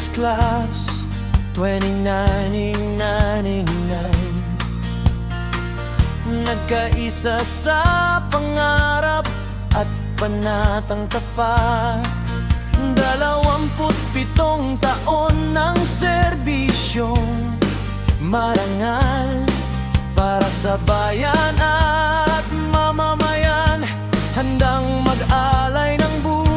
Pag-quiz class 2999, nagkaisa sa pangarap at panatang tapat. 27 taon ng serbisyong marangal para sa bayan at mamamayan, handang mag-alay ng buhay.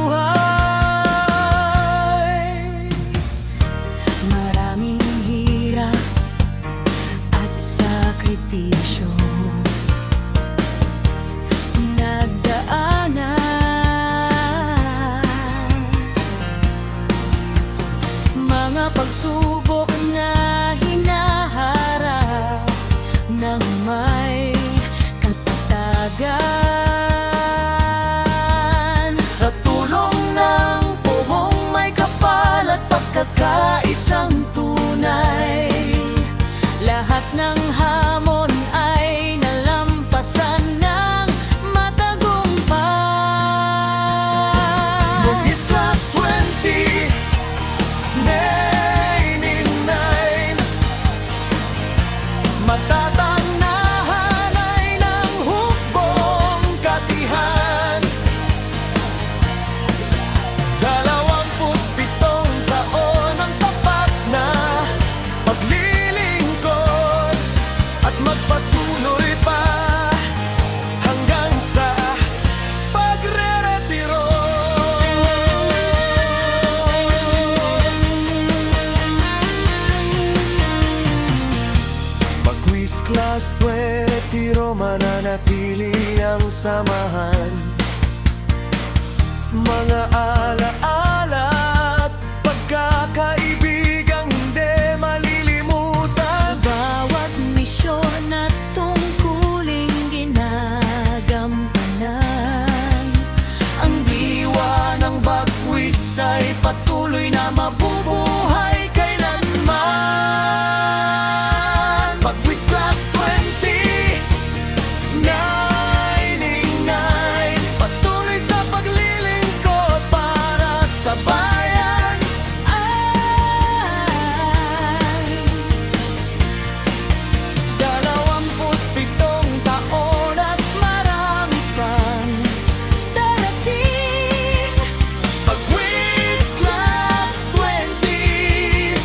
Maraming hirap at sakripisyo nagdaanan, mga pagsubok na hinaharap ng may katatagan. Sa tulong ng puhong may kapal at pagkakaisang tunay, lahat ng hamon ay nalampasan ng matagumpay. Pag-quiz class 2999, matatanahan ay ng hukbong katihan. 27 taon ang tapat na paglilingkod at magpatuloy pa hanggang sa pagre-retiro. Pag-quiz class 20, mananatili ang samahan, mga alaala at pagkakaibigang hindi malilimutan. Sa bawat misyon at tungkuling ginagampanan, Ang diwa ng Pag-quiz ay patuloy na mabubuhay kailanman. Pag-quiz class 2999, patuloy sa paglilingkod para sa bayan. ay 27 taon at marami pang darating. Pag-quiz class 2999,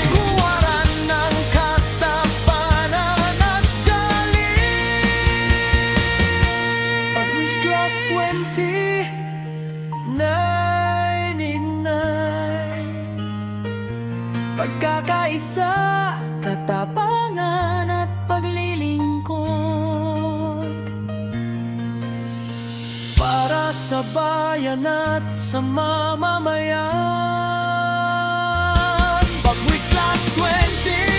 huwaran ng katapanan at galing. Pag-quiz class 2999, pagkakaisa, katapangan at paglilingkod para sa bayan at sa mamamayan. Pag-quiz class 20